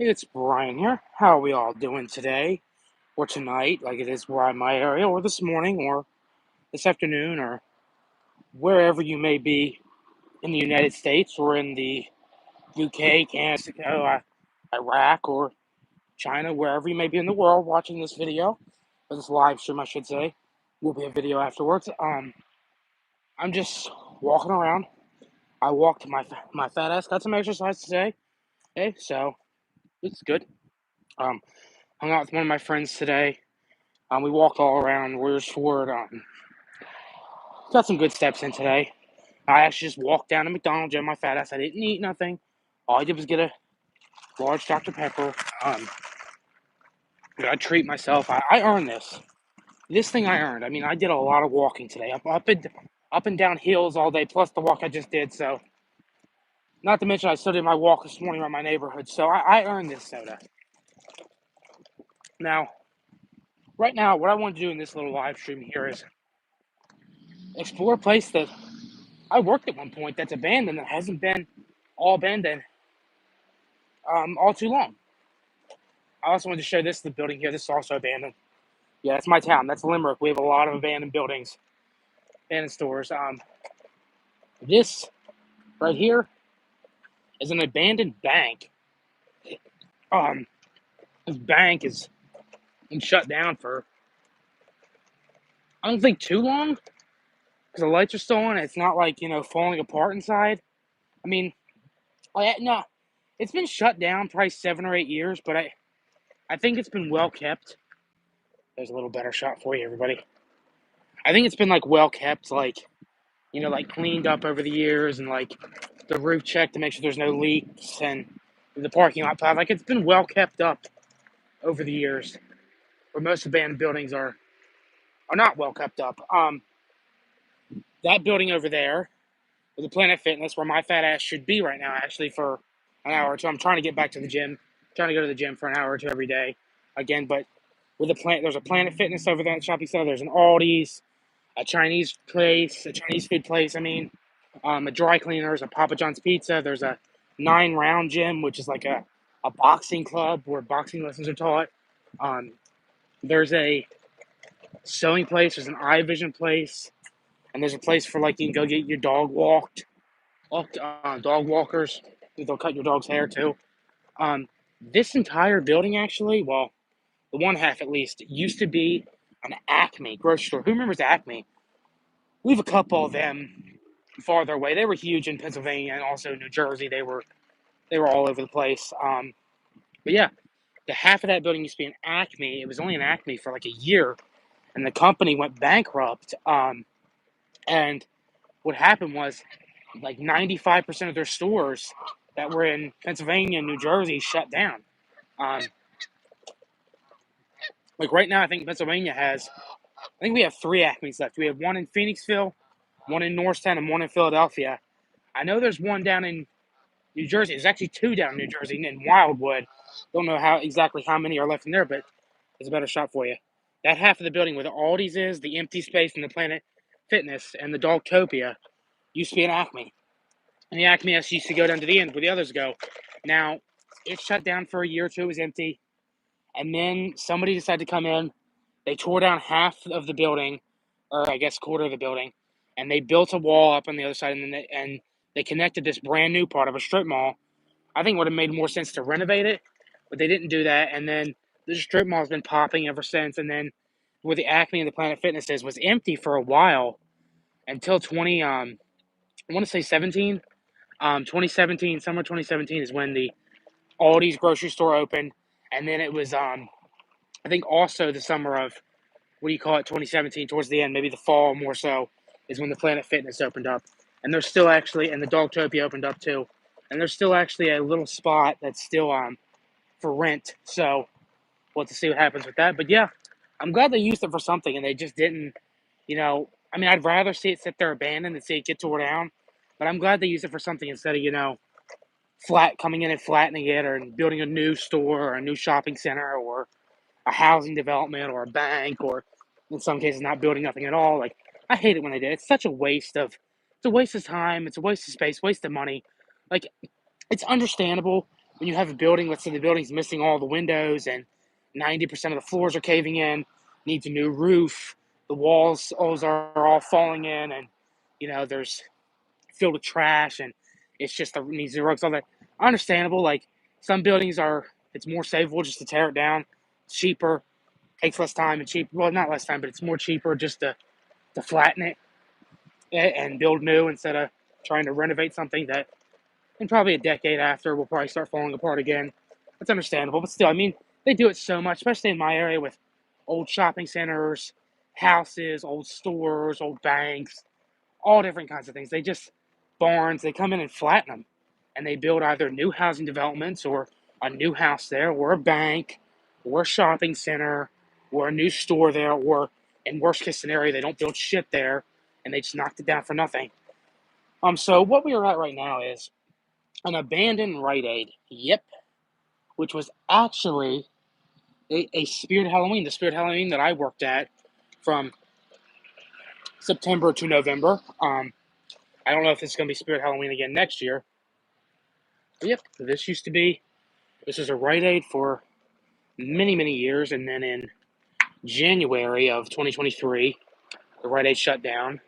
Hey, it's Brian here. How are we all doing today or tonight, like it is where in my area, or this morning, or this afternoon, or wherever you may be in the United States or in the UK, Canada, Iraq, or China, wherever you may be in the world watching this video, or this live stream, I should say. Will be a video afterwards. I'm just walking around. I walked my fat ass, got some exercise today. Okay, so it's good. Um, Hung out with one of my friends today. We walked all around Warriors Ford. Got some good steps in today. I actually just walked down to McDonald's, my fat ass. I didn't eat nothing. All I did was get a large Dr. Pepper. I treat myself. I earned this. This thing I earned. I mean, I did a lot of walking today, up and down hills all day, plus the walk I just did. So, not to mention, I still did my walk this morning around my neighborhood. So I earned this soda. Now, right now, what I want to do in this little live stream here is explore a place that I worked at one point that's abandoned, that hasn't been all abandoned all too long. I also wanted to show this, the building here. This is also abandoned. Yeah, that's my town. That's Limerick. We have a lot of abandoned buildings, abandoned stores. This right here is an abandoned bank. Um, this bank has been shut down for, I don't think, too long, because the lights are still on. It's not like, falling apart inside. I mean, no, it's been shut down probably 7 or 8 years, but I think it's been well kept. There's a little better shot for you, everybody. I think it's been like well kept, like cleaned up over the years, and like the roof checked to make sure there's no leaks, and the parking lot plowed. Like, it's been well kept up over the years, where most abandoned buildings are not well kept up. That building over there, with the Planet Fitness, where my fat ass should be right now, actually, for an hour or two. I'm trying to get back to the gym, trying to go to the gym for an hour or two every day, again. But there's a Planet Fitness over there at shopping center. There's an Aldi's, a Chinese food place. I mean, a dry cleaners, a Papa John's Pizza. There's a 9 Round gym, which is like a boxing club where boxing lessons are taught. There's a sewing place. There's an eye vision place, and there's a place for like you can go get your dog walked, dog walkers. They'll cut your dog's hair too. This entire building, actually, well, the one half at least, used to be an Acme grocery store. Who remembers Acme? We have a couple of them farther away. They were huge in Pennsylvania and also New Jersey. They were all over the place. But yeah, the half of that building used to be an Acme. It was only an Acme for like a year, and the company went bankrupt. And what happened was, like 95% of their stores that were in Pennsylvania and New Jersey shut down. Um, like right now, I think Pennsylvania I think we have 3 Acmes left. We have one in Phoenixville, one in Norristown, and one in Philadelphia. I know there's one down in New Jersey. There's actually 2 down in New Jersey in Wildwood. Don't know exactly how many are left in there, but it's a better shot for you. That half of the building where the Aldi's is, the empty space, and the Planet Fitness, and the Dogtopia used to be an Acme. And the Acme used to go down to the end where the others go. Now, it shut down for a year or two. It was empty. And then somebody decided to come in. They tore down half of the building, or I guess quarter of the building, and they built a wall up on the other side, and they connected this brand new part of a strip mall. I think it would have made more sense to renovate it, but they didn't do that. And then the strip mall has been popping ever since. And then where the Acme and the Planet Fitness is was empty for a while until I want to say 17. 2017, summer 2017 is when the Aldi's grocery store opened, and then it was I think also the summer of, what do you call it, 2017, towards the end, maybe the fall more so, is when the Planet Fitness opened up. And there's still actually, and the Dogtopia opened up too. And there's still actually a little spot that's still for rent. So we'll have to see what happens with that. But yeah, I'm glad they used it for something and they just didn't, I mean, I'd rather see it sit there abandoned than see it get tore down. But I'm glad they used it for something instead of, coming in and flattening it, or building a new store or a new shopping center or a housing development or a bank, or in some cases not building nothing at all. Like, I hate it when they do. It's such a waste of time, it's a waste of space, waste of money. Like, it's understandable when you have a building, let's say the building's missing all the windows and 90% of the floors are caving in, needs a new roof, the walls are all falling in, and there's filled with trash, and it's just needs new rugs, all that. Understandable. Like some buildings it's more savable just to tear it down. It's cheaper, takes less time, and cheap. Well, not less time, but it's more cheaper just to flatten it and build new instead of trying to renovate something that in probably a decade after will probably start falling apart again. That's understandable, but still, I mean, they do it so much, especially in my area with old shopping centers, houses, old stores, old banks, all different kinds of things. They just barns. They come in and flatten them, and they build either new housing developments or a new house there, or a bank, or a shopping center, or a new store there, or in worst case scenario, they don't build shit there, and they just knocked it down for nothing. So what we are at right now is an abandoned Rite Aid. Yep, which was actually a Spirit Halloween, the Spirit Halloween that I worked at from September to November. I don't know if it's going to be Spirit Halloween again next year. But yep, this was a Rite Aid for many, many years. And then in January of 2023, the Rite Aid shut down.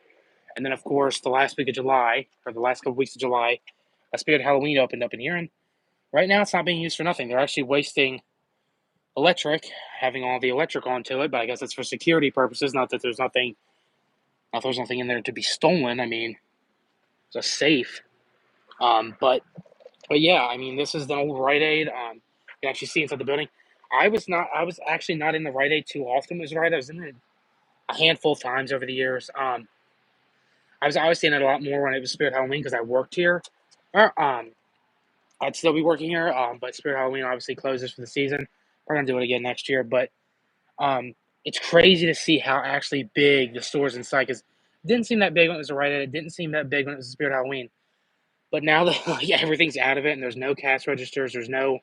And then, of course, the last week of July, or the last couple weeks of July, a Spirit Halloween opened up in here. And right now, it's not being used for nothing. They're actually wasting electric, having all the electric onto it. But I guess it's for security purposes. Not that there's nothing in there to be stolen. I mean, it's a safe. But yeah, I mean, this is the old Rite Aid. You can actually see inside the building. I was actually not in the Rite Aid too often. Was right. I was in it a handful of times over the years. I was seeing it a lot more when it was Spirit Halloween because I worked here. I'd still be working here. But Spirit Halloween obviously closes for the season. We're gonna do it again next year. But it's crazy to see how actually big the stores inside. Because it didn't seem that big when it was a Rite Aid. It didn't seem that big when it was a Spirit Halloween. But now that everything's out of it and there's no cash registers, there's no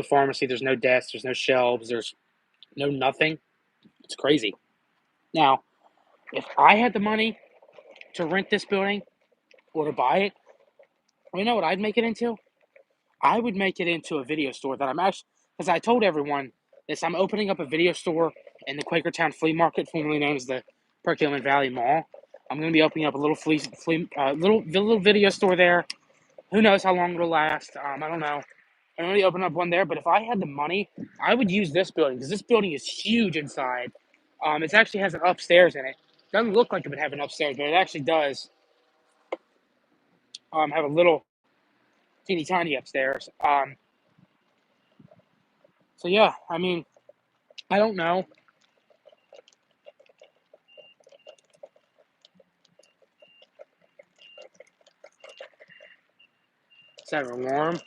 pharmacy, there's no desks, there's no shelves, there's no nothing. It's crazy. Now, if I had the money to rent this building or to buy it, you know what I'd make it into? I would make it into a video store that I'm actually, because I told everyone this, I'm opening up a video store in the Quakertown Flea Market, formerly known as the Perkiomen Valley Mall. I'm going to be opening up a little little video store there. Who knows how long it'll last? I don't know. I'm going to open up one there, but if I had the money, I would use this building because this building is huge inside. It actually has an upstairs in it. Doesn't look like it would have an upstairs, but it actually does have a little teeny tiny upstairs. So yeah, I mean, I don't know. Is that warm?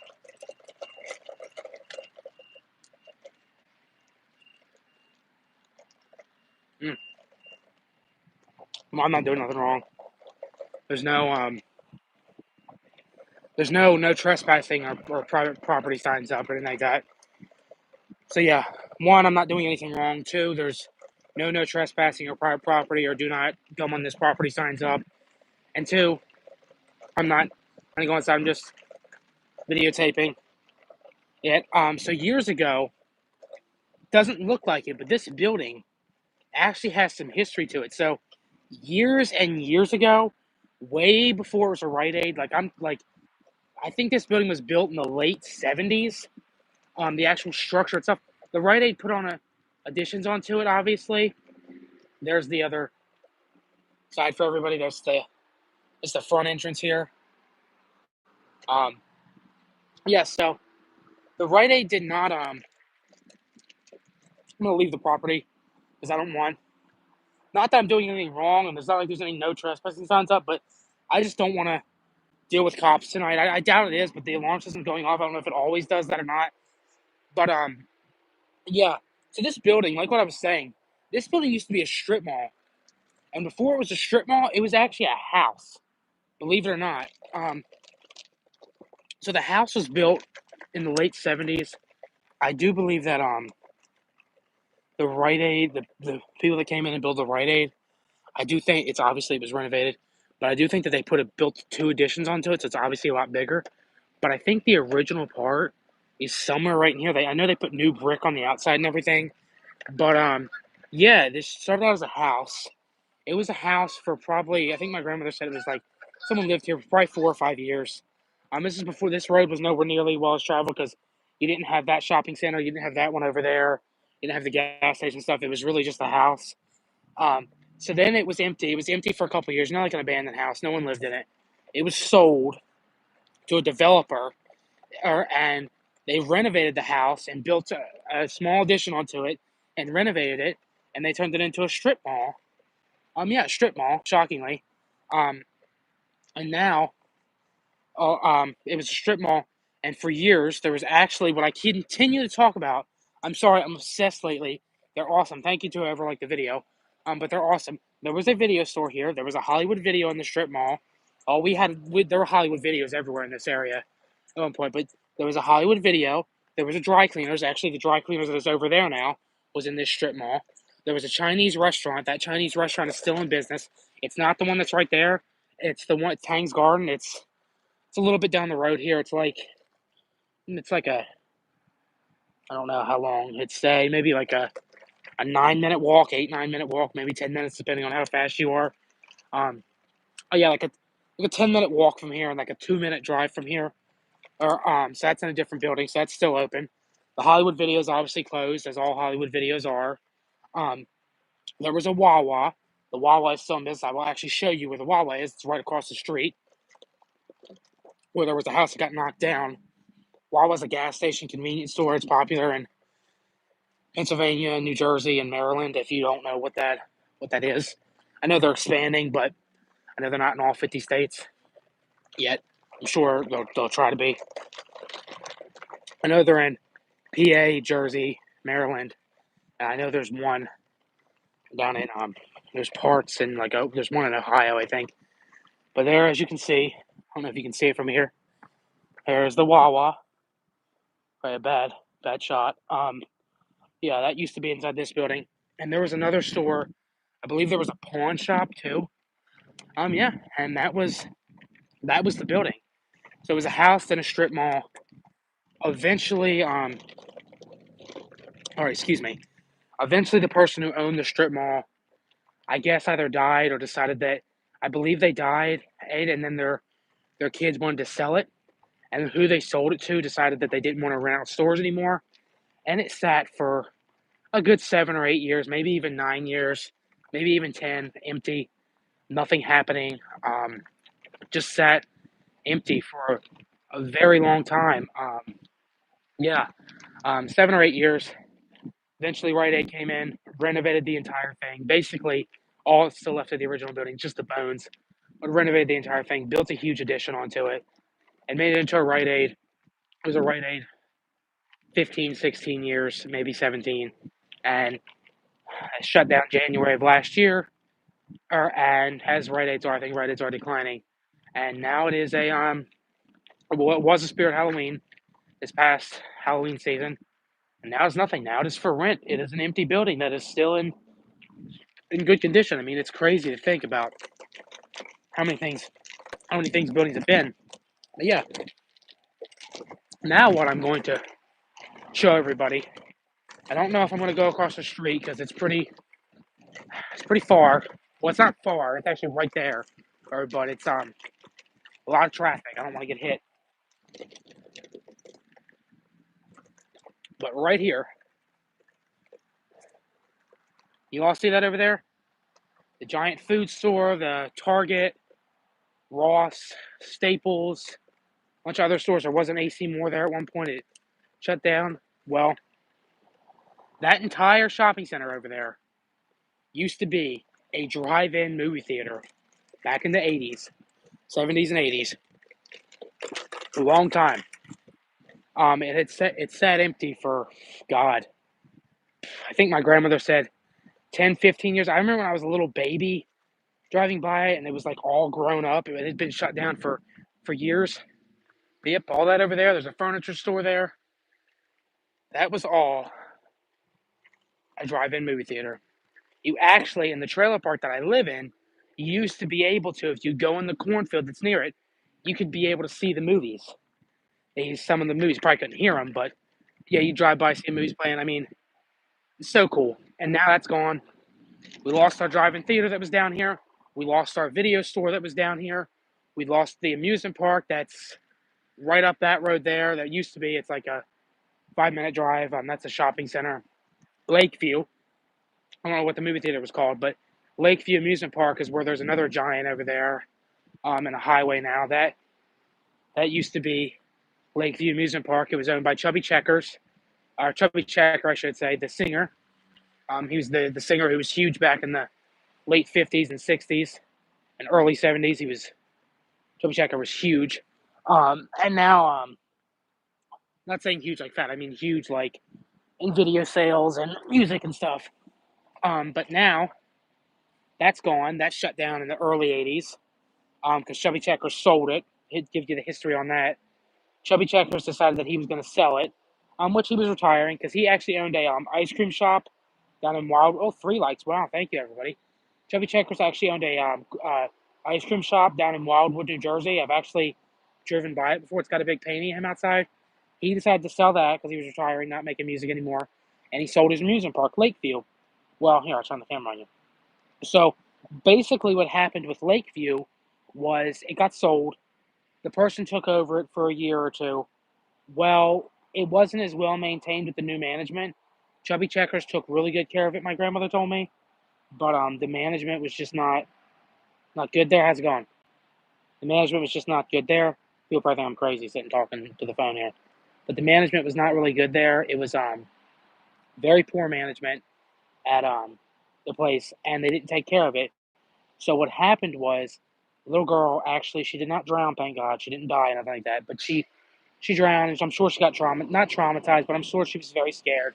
Well, I'm not doing nothing wrong. There's no trespassing or private property signs up or anything like that. So yeah, one, I'm not doing anything wrong. Two, there's no trespassing or private property or do not come on this property signs up. And two, I'm not gonna go inside. I'm just videotaping it. So years ago, doesn't look like it, but this building actually has some history to it. So years and years ago, way before it was a Rite Aid, I think this building was built in the late 70s. The actual structure itself, the Rite Aid put on additions onto it. Obviously, there's the other side for everybody. It's the front entrance here. Yeah. So the Rite Aid did not. I'm gonna leave the property because I don't want. Not that I'm doing anything wrong, and it's not like there's any no trespassing signs up, but I just don't want to deal with cops tonight. I doubt it is, but the alarm system's going off. I don't know if it always does that or not. But yeah. So this building, like what I was saying, this building used to be a strip mall, and before it was a strip mall, it was actually a house. Believe it or not. So the house was built in the late 70s. I do believe that the Rite Aid, the people that came in and built the Rite Aid, I do think it was renovated, but I do think that they built two additions onto it, so it's obviously a lot bigger. but I think the original part is somewhere right in here. I know they put new brick on the outside and everything, but yeah, this started out as a house. It was a house for probably, I think my grandmother said it was like someone lived here for probably 4 or 5 years. This is before this road was nowhere nearly well as traveled because you didn't have that shopping center, you didn't have that one over there, you didn't have the gas station stuff. It was really just a house. Um, so then it was empty. It was empty for a couple of years, not like an abandoned house. No one lived in it. It was sold to a developer, and they renovated the house and built a small addition onto it and renovated it, and they turned it into a strip mall. Yeah, strip mall. Shockingly, um, and now, it was a strip mall, and for years there was actually what I continue to talk about. I'm sorry, I'm obsessed lately. They're awesome. Thank you to whoever liked the video. But they're awesome. There was a video store here. There was a Hollywood Video in the strip mall. There were Hollywood Videos everywhere in this area at one point, but there was a Hollywood Video. There was a dry cleaners. Actually, the dry cleaners that is over there now was in this strip mall. There was a Chinese restaurant. That Chinese restaurant is still in business. It's not the one that's right there. It's the one at Tang's Garden. It's a little bit down the road here. It's like I don't know how long. It's maybe like a 9 minute walk, 8 9 minute walk, maybe 10 minutes depending on how fast you are. Um, oh yeah, like a 10 minute walk from here and like a 2 minute drive from here. So that's in a different building, so that's still open. The Hollywood Video is obviously closed, as all Hollywood Videos are. Um, there was a Wawa. The Wawa is still in business. I will actually show you where the Wawa is. It's right across the street, where there was a house that got knocked down. Wawa's a gas station convenience store. It's popular in Pennsylvania and New Jersey and Maryland. If you don't know what that is, I know they're expanding, but I know they're not in all 50 states yet. I'm sure they'll try to be. I know they're in PA, Jersey, Maryland. And I know there's one down in there's parts in there's one in Ohio, I think. But there, as you can see, I don't know if you can see it from here. There's the Wawa. Probably a bad shot. Yeah, that used to be inside this building. And there was another store. I believe there was a pawn shop too. Yeah, and that was the building. So it was a house, then a strip mall. Eventually, or excuse me, eventually the person who owned the strip mall, I guess, either died or decided that, I believe they died, and then their kids wanted to sell it, and who they sold it to decided that they didn't want to rent out stores anymore, and it sat for a good 7 or 8 years, maybe even 9 years, maybe even 10, empty, nothing happening. Just sat empty for a very long time. Yeah, 7 or 8 years. Eventually, Rite Aid came in, renovated the entire thing. Basically, all that's still left of the original building, just the bones, but renovated the entire thing, built a huge addition onto it, and made it into a Rite Aid. It was a Rite Aid 15, 16 years, maybe 17, and shut down January of last year, and has Rite Aids are, I think Rite Aids are declining. And now it is well, it was a Spirit Halloween this past Halloween season, and now it's nothing. Now it is for rent. It is an empty building that is still in good condition. I mean, it's crazy to think about how many things buildings have been. But yeah, now what I'm going to show everybody. I don't know if I'm going to go across the street because it's pretty far. Well, it's not far. It's actually right there, but it's a lot of traffic. I don't want to get hit. But right here, you all see that over there? The giant food store, the Target, Ross, Staples, a bunch of other stores. There was an AC Moore there at one point. It shut down. Well, that entire shopping center over there used to be a drive-in movie theater back in the 80s, 70s and 80s. A long time. It sat empty for, God, I think my grandmother said 10, 15 years. I remember when I was a little baby driving by it, and it was like all grown up. It had been shut down for years. But yep, all that over there. There's a furniture store there. That was all a drive-in movie theater. You actually, in the trailer park that I live in, you used to be able to, if you go in the cornfield that's near it, you could be able to see the movies. some of the movies. You probably couldn't hear them, but yeah, you drive by, see the movies playing. I mean, it's so cool. And now that's gone. We lost our drive-in theater that was down here. We lost our video store that was down here. We lost the amusement park that's right up that road there. That used to be. It's like a 5-minute drive. That's a shopping center. Lakeview. I don't know what the movie theater was called, but Lakeview Amusement Park is where there's another giant over there, and a highway now. That used to be Lakeview Amusement Park. It was owned by Chubby Checkers, or Chubby Checker, I should say, the singer. He was the singer who was huge back in the late 50s and 60s and early 70s. Chubby Checker was huge. And now, not saying huge like fat, I mean huge like in video sales and music and stuff. But now that's gone. That shut down in the early 80s because Chubby Checker sold it. It gives you the history on that. Chubby Checkers decided that he was going to sell it, which he was retiring because he actually owned a ice cream shop down in Wild. Oh, 3 lights. Wow, thank you, everybody. Chubby Checkers actually owned a ice cream shop down in Wildwood, New Jersey. I've actually driven by it before. It's got a big painting of him outside. He decided to sell that because he was retiring, not making music anymore, and he sold his amusement park, Lakeview. Well, here, I'll turn the camera on you. So basically, what happened with Lakeview was it got sold. The person took over it for a year or two. Well, it wasn't as well maintained with the new management. Chubby Checkers took really good care of it, my grandmother told me. But the management was just not good there. How's it going? The management was just not good there. People probably think I'm crazy sitting talking to the phone here. But the management was not really good there. It was very poor management at the place, and they didn't take care of it. So what happened was, the little girl actually, she did not drown, thank God. She didn't die, nothing like that. But she drowned, and I'm sure she got not traumatized, but I'm sure she was very scared,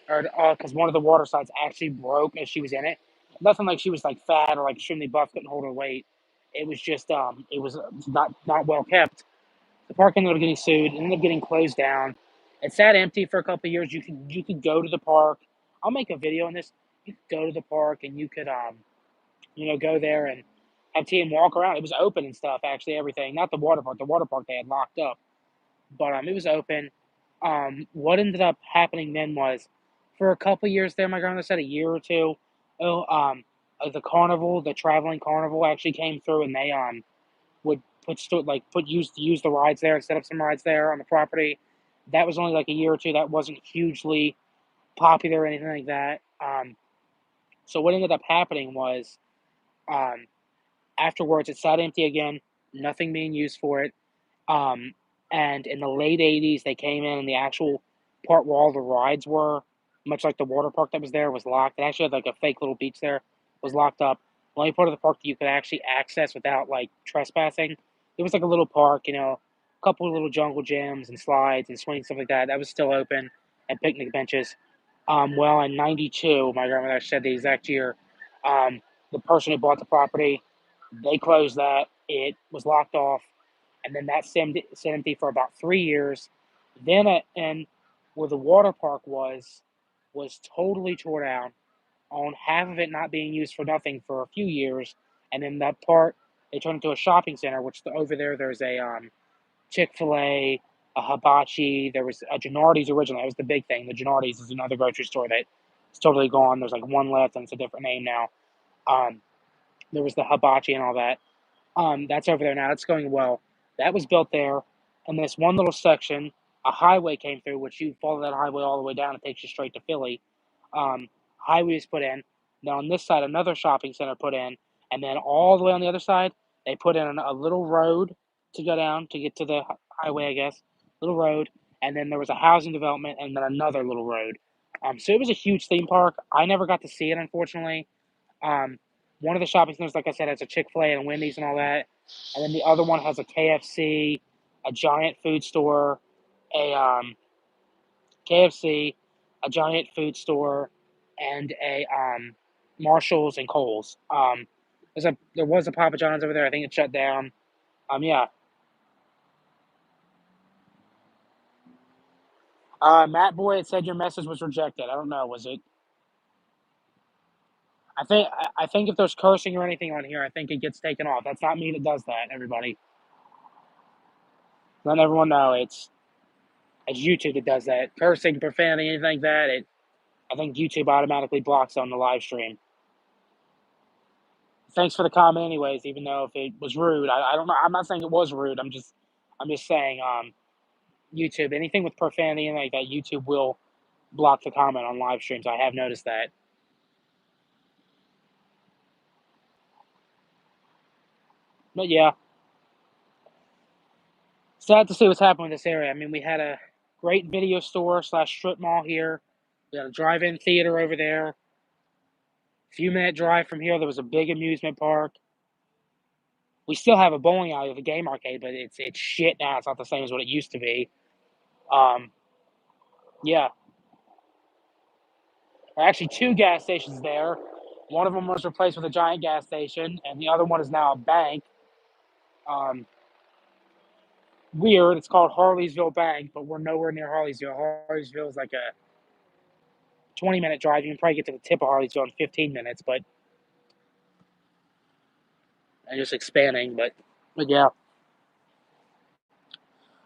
or because one of the water slides actually broke as she was in it. Nothing like she was like fat or like extremely buff, couldn't hold her weight. It was just it was not well kept. The park ended up getting sued, ended up getting closed down. It sat empty for a couple of years. You could go to the park. I'll make a video on this. You could go to the park and you could go there and have tea and walk around. It was open and stuff, actually, everything. Not the water park. The water park they had locked up, but it was open. What ended up happening then was, for a couple years there, my grandmother said a year or two. Oh, the carnival, the traveling carnival, actually came through, and they would use the rides there and set up some rides there on the property. That was only like a year or two. That wasn't hugely popular or anything like that. So what ended up happening was, um, afterwards it sat empty again, nothing being used for it. Um, and in the late 80s, they came in, and the actual part where all the rides were, much like the water park that was there, was locked. It actually had like a fake little beach there, was locked up. The only part of the park that you could actually access without like trespassing, it was like a little park, a couple of little jungle gyms and slides and swings, stuff like that. That was still open, and picnic benches. Well, in '92, my grandmother said the exact year, the person who bought the property, they closed that. It was locked off, and then that sat empty for about 3 years. Then, and where the water park was totally tore down, on half of it not being used for nothing for a few years, and then that part they turned into a shopping center. Which over there's a Chick-fil-A, a Hibachi. There was a Gennardi's originally. That was the big thing. The Gennardi's is another grocery store that is totally gone. There's like one left, and it's a different name now. Um, there was the Hibachi and all that. That's over there now. It's going well. That was built there, and this one little section, a highway came through, which you follow that highway all the way down, it takes you straight to Philly. Highway was put in. Then on this side, another shopping center put in, and then all the way on the other side, they put in a little road to go down to get to the highway, I guess. Little road, and then there was a housing development, and then another little road. So it was a huge theme park. I never got to see it, unfortunately. Um, one of the shopping centers, like I said, has a Chick-fil-A and a Wendy's and all that. And then the other one has a KFC, a giant food store, a KFC, a giant food store, and a Marshalls and Kohl's. There was a Papa John's over there. I think it shut down. Yeah. Matt Boy, it said your message was rejected. I don't know. Was it? I think if there's cursing or anything on here, I think it gets taken off. That's not me that does that. Everybody, let everyone know It's YouTube that does that. Cursing, profanity, anything like that. I think YouTube automatically blocks on the live stream. Thanks for the comment, anyways. Even though if it was rude, I don't know. I'm not saying it was rude. I'm just saying YouTube, anything with profanity and like that, YouTube will block the comment on live streams. I have noticed that. But yeah, sad to see what's happening in this area. I mean, we had a great video store slash strip mall here. We had a drive-in theater over there. Few-minute drive from here, there was a big amusement park. We still have a bowling alley with a game arcade, but it's shit now. It's not the same as what it used to be. Um, yeah, there are actually two gas stations there. One of them was replaced with a giant gas station, and the other one is now a bank. Um, Weird. It's called Harleysville Bank, but we're nowhere near Harleysville. Harleysville is like a 20-minute drive. You can probably get to the tip of Harleysville in 15 minutes, but I'm just expanding. But yeah.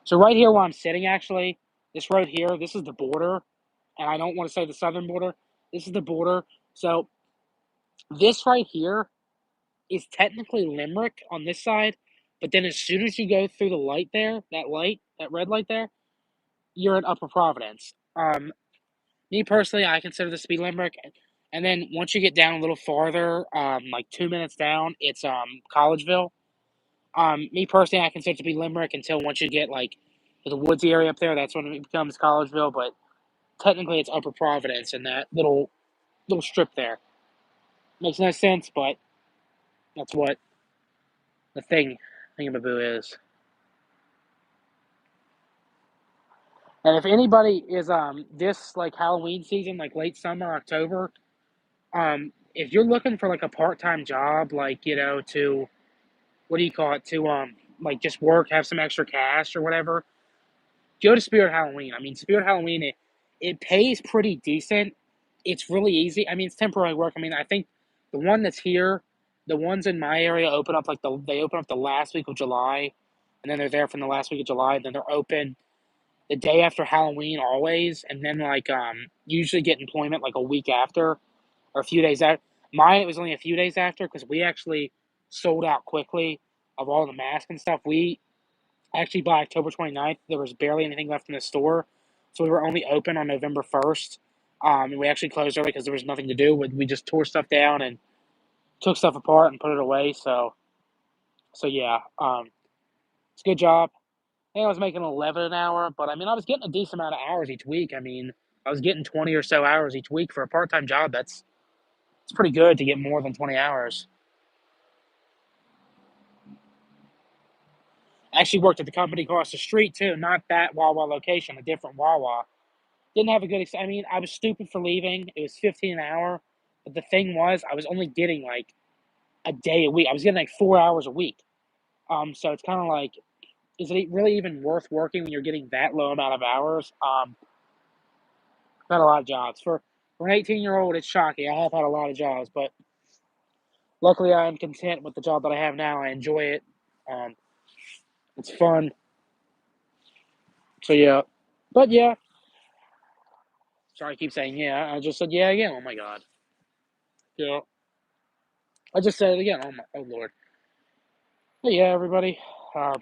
So right here where I'm sitting, actually, this road here, this is the border, and I don't want to say the southern border. This is the border. So this right here is technically Limerick on this side, but then as soon as you go through the light there, that red light there, you're in Upper Providence. Me personally, I consider this to be Limerick. And then once you get down a little farther, like 2 minutes down, it's Collegeville. Me personally, I consider it to be Limerick until once you get like to the woodsy area up there, that's when it becomes Collegeville. But technically, it's Upper Providence and that little strip there. Makes no sense, but that's what the thingamaboo is. And if anybody is this like Halloween season, like late summer, October, if you're looking for like a part-time job, like to what do you call it, to like just work, have some extra cash or whatever, go to Spirit Halloween. I mean, Spirit Halloween, it pays pretty decent. It's really easy. I mean, it's temporary work. I mean, I think the one that's here, the ones in my area open up they open up the last week of July, and then they're there from the last week of July, and then they're open the day after Halloween always, and then like usually get employment like a week after or a few days after. Mine, it was only a few days after because we actually sold out quickly of all the masks and stuff. We actually, by October 29th, there was barely anything left in the store. So we were only open on November 1st. And we actually closed early because there was nothing to do. We just tore stuff down and took stuff apart and put it away. So yeah, it's a good job. I think I was making 11 an hour, but I mean, I was getting a decent amount of hours each week. I mean, I was getting 20 or so hours each week for a part-time job. It's pretty good to get more than 20 hours. I actually worked at the company across the street too, not that Wawa location, a different Wawa. Didn't have a good I mean, I was stupid for leaving. It was 15 an hour, but the thing was, I was only getting like a day a week. I was getting like 4 hours a week. So it's kind of like, is it really even worth working when you're getting that low amount of hours? I've had a lot of jobs for an 18-year-old. It's shocking. I have had a lot of jobs, but luckily I am content with the job that I have now. I enjoy it. Um, it's fun. So yeah, but yeah. Sorry, I keep saying yeah. I just said yeah again. Oh my god. Yeah, I just said it again. Oh lord. But yeah, everybody. Uh,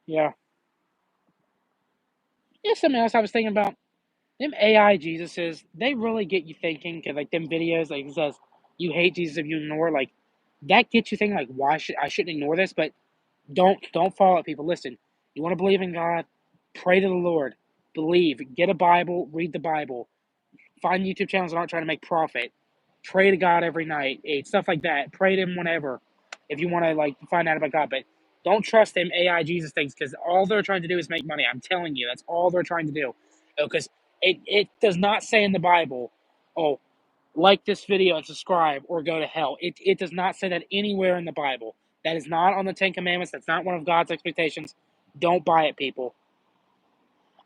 yeah. Yeah, something else I was thinking about. Them AI Jesuses, they really get you thinking. Cause like them videos, like it says, you hate Jesus if you ignore. Like that gets you thinking. Like why should I shouldn't ignore this? But don't follow it, people. Listen, you want to believe in God, pray to the Lord, believe, get a Bible, read the Bible, find YouTube channels that aren't trying to make profit, pray to God every night, stuff like that. Pray to Him whenever, if you want to like find out about God. But don't trust them AI Jesus things because all they're trying to do is make money. I'm telling you, that's all they're trying to do. Because it does not say in the Bible, oh, like this video and subscribe or go to hell. It does not say that anywhere in the Bible. That is not on the Ten Commandments. That's not one of God's expectations. Don't buy it, people.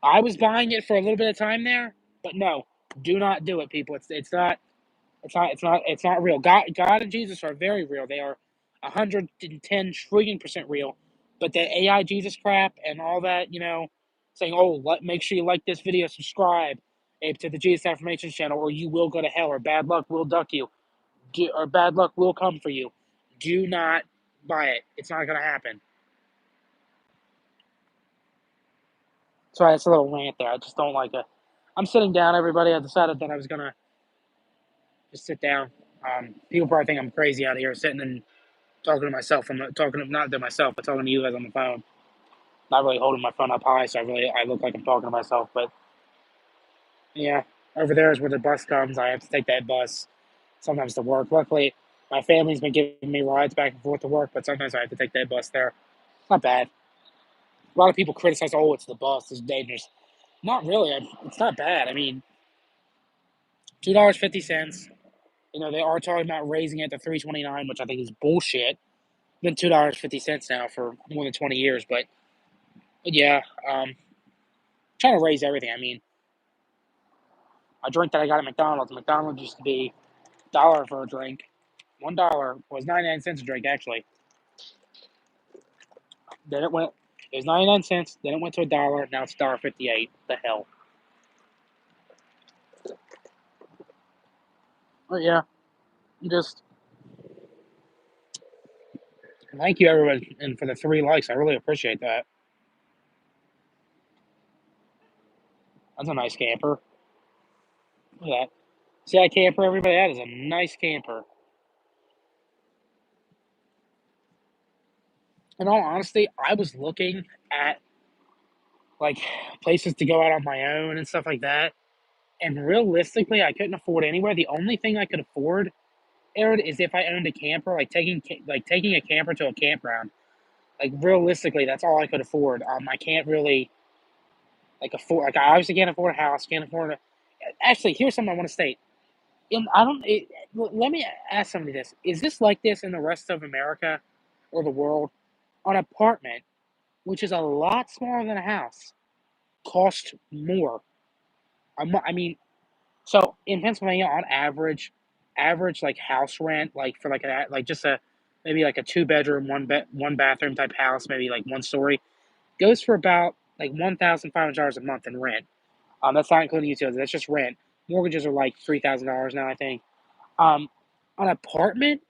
I was buying it for a little bit of time there, but no, do not do it, people. It's not real. God and Jesus are very real. They are 110 trillion% real. But the AI Jesus crap and all that, saying, "Oh, make sure you like this video, subscribe to the Jesus Affirmations channel, or you will go to hell, or bad luck will duck you, or bad luck will come for you." Do not buy it. It's not going to happen. Sorry, it's a little rant there. I just don't like it. I'm sitting down, everybody. I decided that I was going to just sit down. People probably think I'm crazy out here sitting and talking to myself. I'm not to myself, but talking to you guys on the phone. Not really holding my phone up high, so I look like I'm talking to myself. But yeah, over there is where the bus comes. I have to take that bus sometimes to work. Luckily, my family's been giving me rides back and forth to work, but sometimes I have to take that bus there. Not bad. A lot of people criticize, "Oh, it's the bus, it's dangerous." Not really. It's not bad. I mean, $2.50. They are talking about raising it to $3.29, which I think is bullshit. It's been $2.50 now for more than 20 years, but yeah, trying to raise everything. I mean, a drink that I got at McDonald's. McDonald's used to be $1 for a drink. $1 was 99 cents a drink, actually. Then it went. It was 99 cents. Then it went to $1. Now it's $1.58. The hell. But yeah, just thank you everybody, and for the 3 likes. I really appreciate that. That's a nice camper. Look at that. See that camper, everybody? That is a nice camper. In all honesty, I was looking at like places to go out on my own and stuff like that. And realistically, I couldn't afford anywhere. The only thing I could afford, Aaron, is if I owned a camper, taking a camper to a campground. Like realistically, that's all I could afford. I can't really afford. Like I obviously can't afford a house. Can't afford a. Actually, here's something I want to state. I don't. Let me ask somebody this: is this like this in the rest of America or the world? An apartment, which is a lot smaller than a house, costs more. I mean, so in Pennsylvania, on average like house rent, like for like just a maybe like a 2 bedroom, one bathroom type house, maybe like 1 story, goes for about like $1,500 a month in rent. That's not including utilities. That's just rent. Mortgages are like $3,000 now, I think. Um, an apartment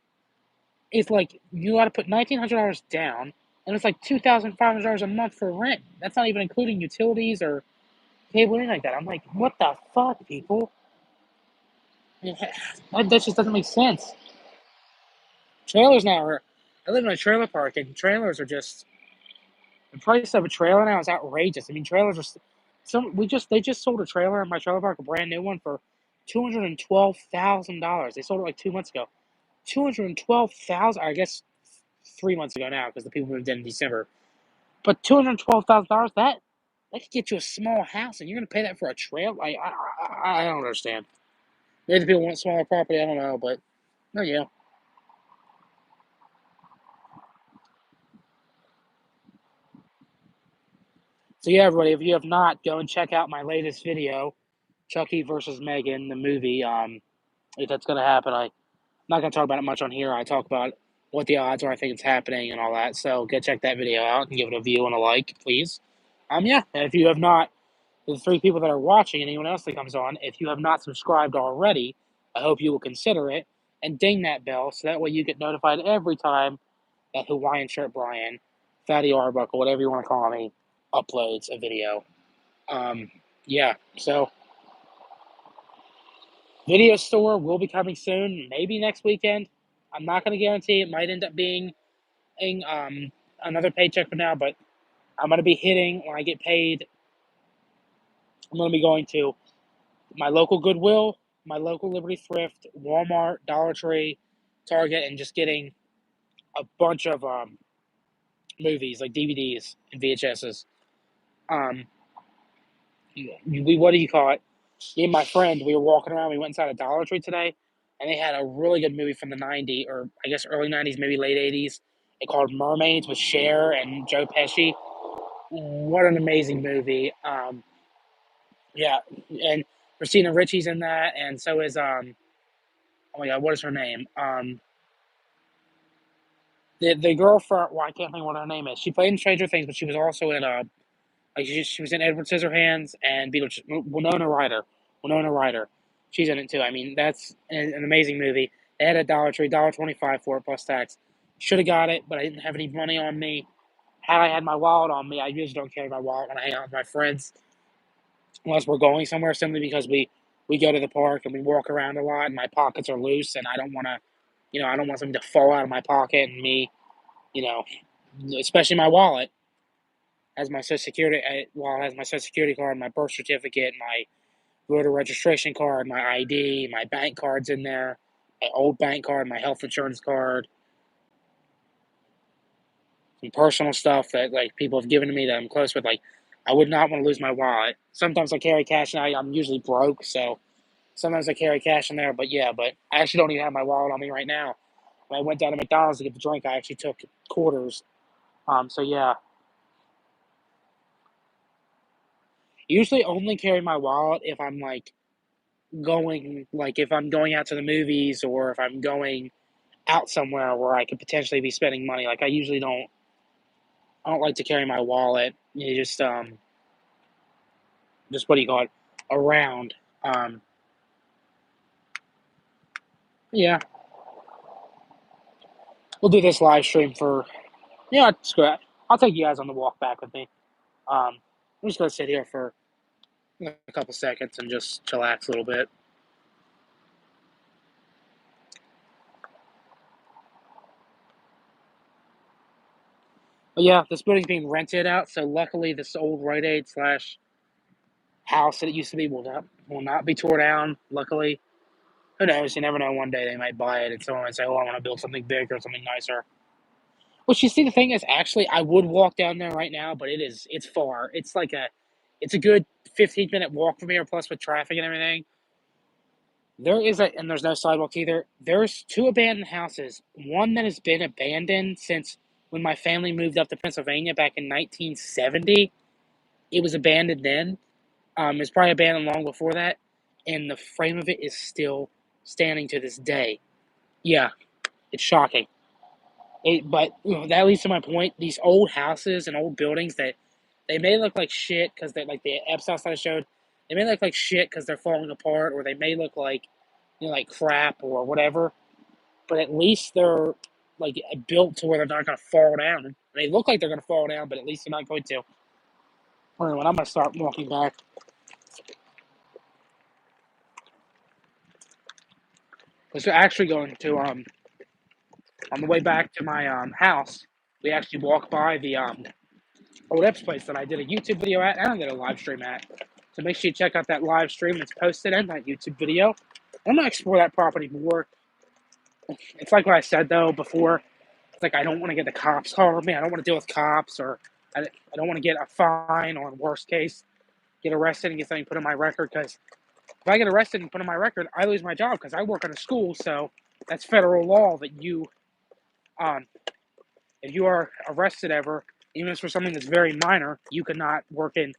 is like you got to put $1,900 down, and it's like $2,500 a month for rent. That's not even including utilities or cable, anything like that. I'm like, what the fuck, people? That just doesn't make sense. Trailers now are. I live in a trailer park, and trailers are just the price of a trailer now is outrageous. I mean, trailers are. They just sold a trailer in my trailer park, a brand new one for $212,000. They sold it like 2 months ago. 212,000. I guess 3 months ago now because the people moved in December. But $212,000 that could get you a small house, and you're gonna pay that for a trailer? I don't understand. Maybe the people want smaller property. I don't know, but no, yeah. So yeah, everybody, if you have not, go and check out my latest video, Chucky versus Megan, the movie. If that's gonna happen, I'm not gonna talk about it much on here. I talk about what the odds are. I think it's happening and all that. So go check that video out and give it a view and a like, please. Yeah. And if you have not, the 3 people that are watching and anyone else that comes on, if you have not subscribed already, I hope you will consider it and ding that bell so that way you get notified every time that Hawaiian Shirt Brian, Fatty Arbuckle, whatever you want to call me, uploads a video. Yeah, so video store will be coming soon, maybe next weekend. I'm not going to guarantee. It might end up being another paycheck for now, but I'm going to be hitting when I get paid. I'm going to be going to my local Goodwill, my local Liberty Thrift, Walmart, Dollar Tree, Target, and just getting a bunch of movies like DVDs and VHSs. Um, what do you call it? Me and my friend, we were walking around. We went inside a Dollar Tree today, and they had a really good movie from the '90s, or I guess early '90s, maybe late '80s. It called Mermaids with Cher and Joe Pesci. What an amazing movie! Yeah, and Christina Ricci's in that, and so is oh my god, what is her name? The girl for well, I can't think of what her name is. She played in Stranger Things, but she was also in like she was in Edward Scissorhands and Beetlejuice. Winona Ryder. Winona Ryder. She's in it too. I mean, that's an amazing movie. They had a Dollar Tree, $1.25 for it plus tax. Should have got it, but I didn't have any money on me. Had I had my wallet on me, I usually don't carry my wallet when I hang out with my friends unless we're going somewhere. Simply because we go to the park and we walk around a lot, and my pockets are loose, and I don't want to, I don't want something to fall out of my pocket and me, you know, especially my wallet has my social security. Well, it has my social security card, my birth certificate, my voter registration card, my ID, my bank cards in there, my old bank card, my health insurance card, some personal stuff that like people have given to me that I'm close with. Like, I would not want to lose my wallet. Sometimes I carry cash, and I'm usually broke, so sometimes I carry cash in there. But yeah, but I actually don't even have my wallet on me right now. When I went down to McDonald's to get the drink, I actually took quarters. So yeah, usually only carry my wallet if I'm like if I'm going out to the movies or if I'm going out somewhere where I could potentially be spending money. Like I don't like to carry my wallet. You just what do you call it? Around. Um, yeah, we'll do this live stream for yeah. Screw it. I'll take you guys on the walk back with me. I'm just gonna sit here for a couple seconds and just chillax a little bit. But yeah, this building's being rented out, so luckily this old Rite Aid slash house that it used to be will not be tore down. Luckily, who knows? You never know. One day they might buy it, and someone might say, "Oh, I want to build something bigger, something nicer." Which you see, the thing is, actually, I would walk down there right now, but it's far. It's a good 15-minute walk from here. Plus, with traffic and everything, and there's no sidewalk either. There's two abandoned houses. One that has been abandoned since when my family moved up to Pennsylvania back in 1970. It was abandoned then. It's probably abandoned long before that, and the frame of it is still standing to this day. Yeah, it's shocking. But that leads to my point. These old houses and old buildings that they may look like shit because they're like the Epps house I showed. They may look like shit because they're falling apart, or they may look like like crap or whatever. But at least they're like built to where they're not going to fall down. They look like they're going to fall down, but at least they're not going to. Anyway, I'm going to start walking back. Because we're actually going to on the way back to my house. We actually walked by the old Epps place that I did a YouTube video at and I did a live stream at. So make sure you check out that live stream that's posted and that YouTube video. I'm gonna explore that property more. It's like what I said though before. It's like I don't want to get the cops called on me. I don't want to deal with cops, or I don't want to get a fine, or in worst case, get arrested and get something put on my record. Because if I get arrested and put on my record, I lose my job because I work in a school. So that's federal law that um, if you are arrested ever, even if it's for something that's very minor, you cannot work in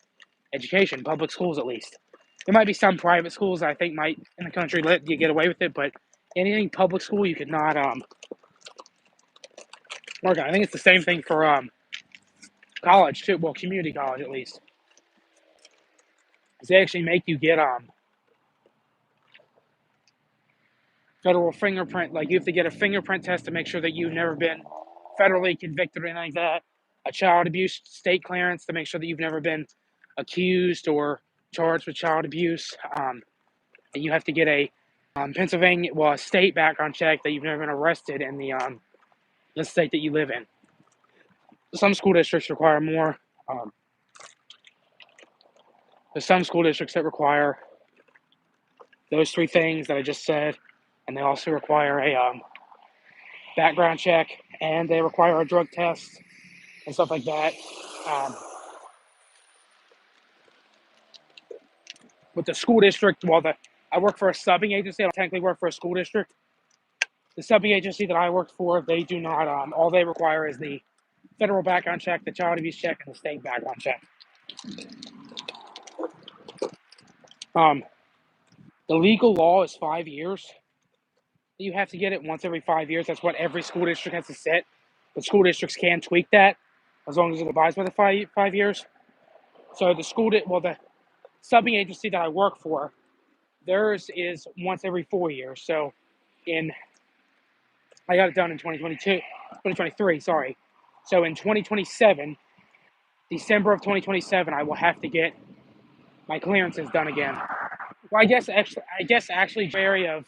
education, public schools at least. There might be some private schools I think might in the country let you get away with it, but anything public school you could not work on. I think it's the same thing for college too. Well, community college at least. They actually make you get federal fingerprint. Like you have to get a fingerprint test to make sure that you've never been federally convicted or anything like that. A child abuse state clearance to make sure that you've never been accused or charged with child abuse. And you have to get a Pennsylvania, well, a state background check that you've never been arrested in the state that you live in. Some school districts require more. There's some school districts that require those three things that I just said, and they also require a background check, and they require a drug test and stuff like that. Um, with the school district, I work for a subbing agency. I don't technically work for a school district. The subbing agency that I worked for, they do not. All they require is the federal background check, the child abuse check, and the state background check. Um, the legal law is 5 years. You have to get it once every 5 years. That's what every school district has to set. the school districts can tweak that as long as it abides by the 5 years. So the subbing agency that I work for, theirs is once every 4 years. So in I got it done in 2023, sorry. So in 2027, December of 2027, I will have to get my clearances done again. Well, I guess actually January of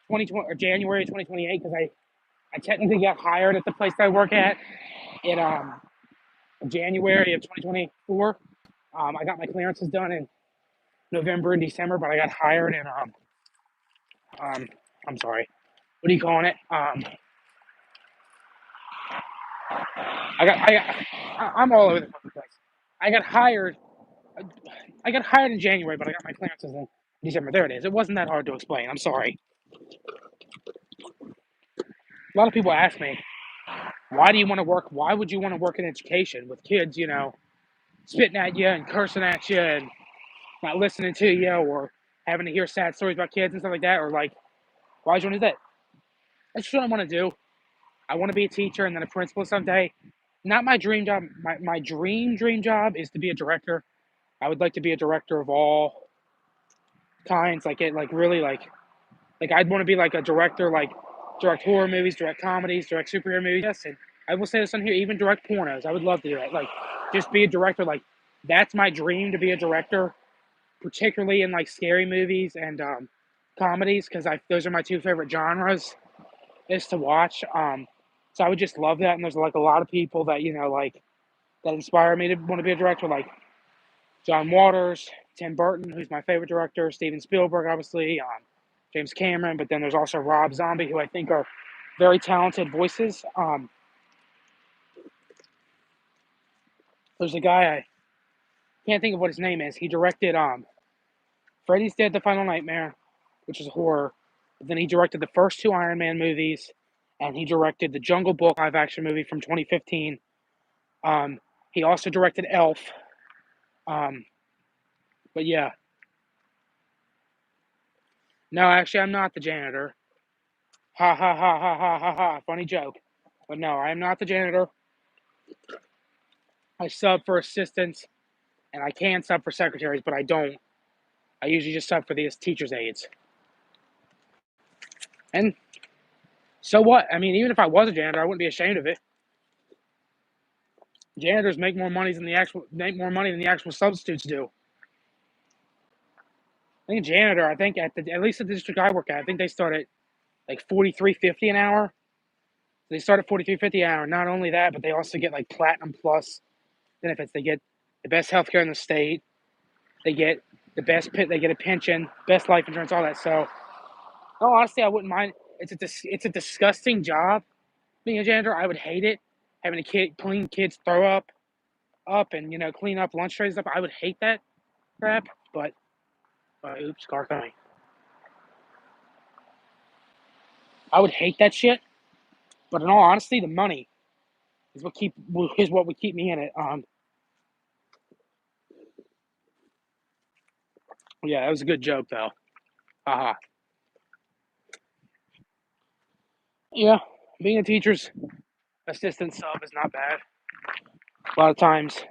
2020 or January of 2028, because I technically got hired at the place that I work at in January of 2024. I got my clearances done in November and December, but I got hired in um I'm sorry, what are you calling it? I'm all over the fucking place. I got hired. I got hired in January, but I got my clearances in December. There it is. It wasn't that hard to explain. I'm sorry. A lot of people ask me, why do you want to work? Why would you want to work in education with kids, spitting at you and cursing at you and not listening to you, or having to hear sad stories about kids and stuff like that? Or like, why would you want to do that? That's just what I want to do. I want to be a teacher and then a principal someday. Not my dream job. My dream job is to be a director. I would like to be a director of all kinds. Like I'd want to be like a director, like direct horror movies, direct comedies, direct superhero movies. Yes, and I will say this on here, even direct pornos. I would love to do that. Like just be a director. Like that's my dream, to be a director, particularly in like scary movies and comedies, because I those are my two favorite genres is to watch. So I would just love that. And there's like a lot of people that like that inspire me to want to be a director, like John Waters, Tim Burton, who's my favorite director, Steven Spielberg, obviously, James Cameron, but then there's also Rob Zombie, who I think are very talented voices. There's a guy, I can't think of what his name is. He directed Freddy's Dead: The Final Nightmare, which is a horror. But then he directed the first two Iron Man movies, and he directed the Jungle Book live action movie from 2015. He also directed Elf. Um, but yeah, no, actually, I'm not the janitor. Ha ha ha ha ha ha ha. Funny joke. But no, I am not the janitor. I sub for assistants, and I can sub for secretaries, but I don't. I usually just sub for these teachers' aides. And so what? I mean, even if I was a janitor, I wouldn't be ashamed of it. Janitors make more money than the actual substitutes do. I think a janitor. I think at least at the district I work at, I think they start at like $43.50 an hour. They start at $43.50 an hour. Not only that, but they also get like platinum plus benefits. They get the best healthcare in the state. They get the best pit. They get a pension, best life insurance, all that. So, no, honestly, I wouldn't mind. It's a disgusting job being a janitor. I would hate it, having to clean kids throw up and clean up lunch trays and stuff. I would hate that crap. But oops, car coming. I would hate that shit. But in all honesty, the money is what would keep me in it. Yeah, that was a good joke though. Haha. Yeah, being a teacher's assistant sub is not bad. A lot of times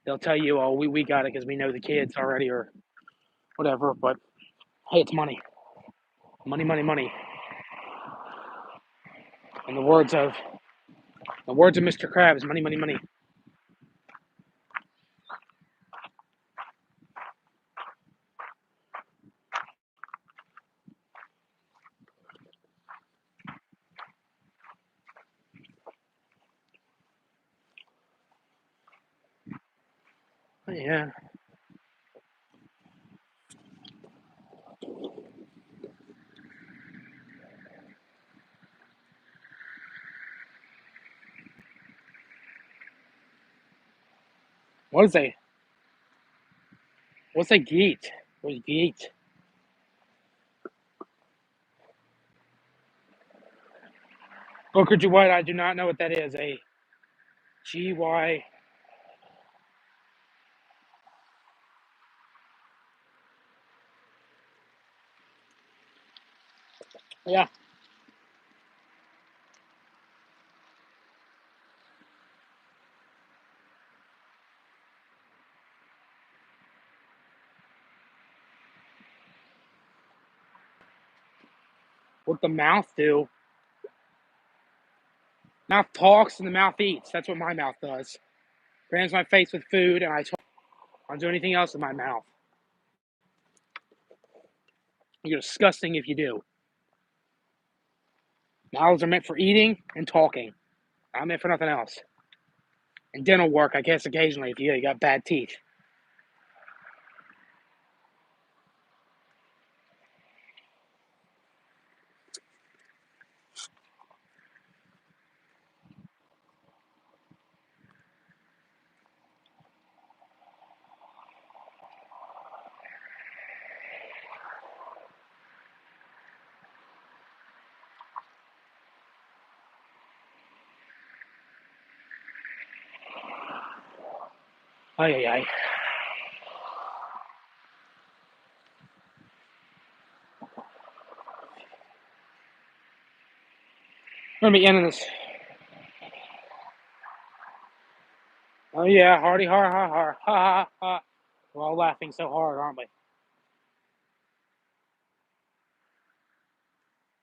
they'll tell you, "Oh, we got it because we know the kids already," or whatever. But hey, it's money, money, money, money. In the words of Mr. Krabs, money, money, money. Yeah. What is a What's a geet? What's geet? Booker G. White, I do not know what that is. A GY. Yeah. what the mouth do. Mouth talks and the mouth eats. That's what my mouth does. Grabs my face with food and I talk. I don't do anything else with my mouth. You're disgusting if you do. Mouths are meant for eating and talking. Not meant for nothing else. And dental work, I guess, occasionally if you got bad teeth. Ay, ay, ay. We're going to be ending this. Oh, yeah. Hardy, har, ha, har. Ha, ha, ha. We're all laughing so hard, aren't we?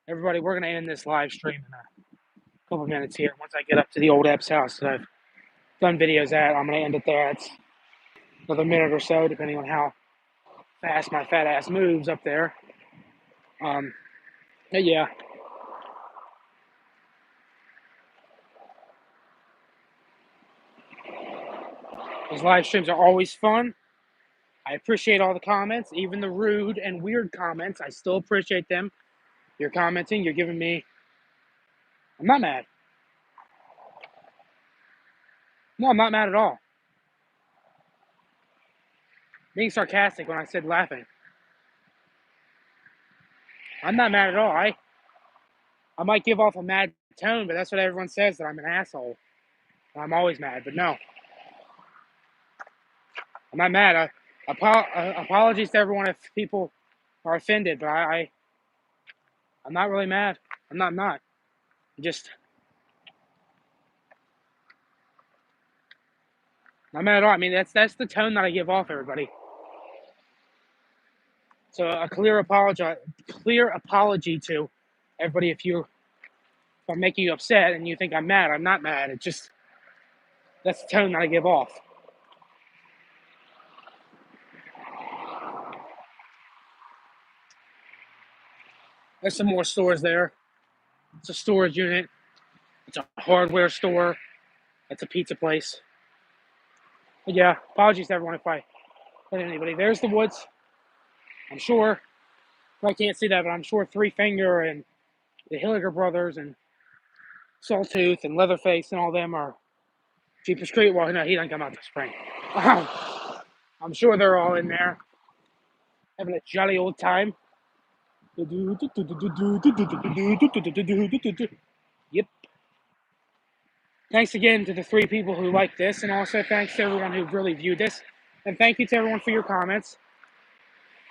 Everybody, we're going to end this live stream in a couple minutes here. Once I get up to the old Epps house that I've done videos at, I'm going to end it there. It's another minute or so, depending on how fast my fat ass moves up there. But yeah. Those live streams are always fun. I appreciate all the comments, even the rude and weird comments. I still appreciate them. You're commenting, you're giving me. I'm not mad. No, I'm not mad at all. Being sarcastic when I said laughing. I'm not mad at all. I might give off a mad tone, but that's what everyone says, that I'm an asshole. I'm always mad, but no. I'm not mad. Apologies to everyone if people are offended, but I'm not really mad. I'm not. I'm just not mad at all. I mean, that's the tone that I give off, everybody. So a clear apology to everybody if I'm making you upset and you think I'm mad. I'm not mad. It's just that's the tone that I give off. There's some more stores there. It's a storage unit. It's a hardware store. It's a pizza place. But yeah, apologies to everyone if I hurt anybody. There's the woods. I'm sure, I can't see that, but I'm sure Three Finger and the Hilliger brothers and Sawtooth and Leatherface and all them are Jeepers Creek. Well, no, he doesn't come out this spring. I'm sure they're all in there having a jolly old time. Yep. Thanks again to the 3 people who liked this, and also thanks to everyone who really viewed this. And thank you to everyone for your comments.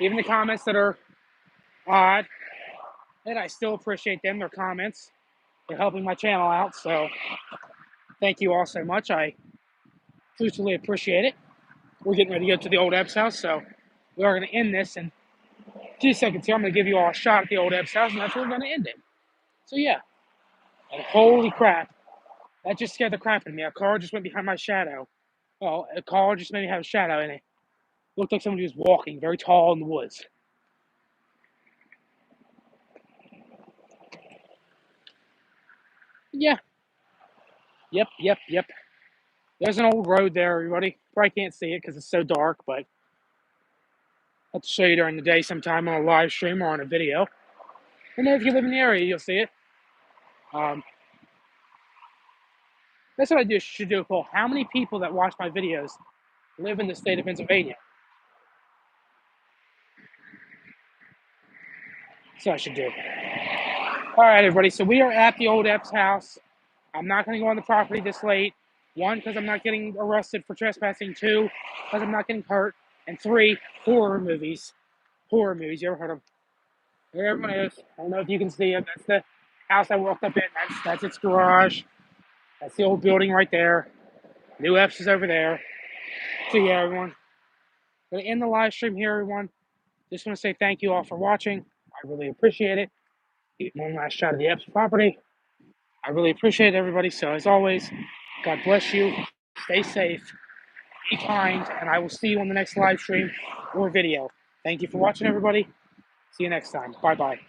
Even the comments that are odd, and I still appreciate them, their comments. They're helping my channel out, so thank you all so much. I truthfully appreciate it. We're getting ready to go to the old Epps house, so we are going to end this in 2 seconds here. I'm going to give you all a shot at the old Epps house, and that's where we're going to end it. So yeah. And holy crap. That just scared the crap out of me. A car just went behind my shadow. Well, a car just made me have a shadow in it. Looked like somebody was walking, very tall in the woods. Yeah. Yep. There's an old road there, everybody. Probably can't see it because it's so dark, but I'll have to show you during the day sometime on a live stream or on a video. And then if you live in the area, you'll see it. That's what I should do a poll. How many people that watch my videos live in the state of Pennsylvania? So I should do. All right, everybody. So we are at the old Epps house. I'm not going to go on the property this late. 1, because I'm not getting arrested for trespassing. 2, because I'm not getting hurt. And 3, horror movies. Horror movies. You ever heard of? There everyone is. I don't know if you can see it. That's the house I walked up in. That's its garage. That's the old building right there. New Epps is over there. So yeah, everyone. I'm going to end the live stream here, everyone. Just want to say thank you all for watching. I really appreciate it. one last shot of the Epps property. I really appreciate it, everybody. So as always, God bless you. Stay safe. Be kind, and I will see you on the next live stream or video. Thank you for watching, everybody. See you next time. Bye bye.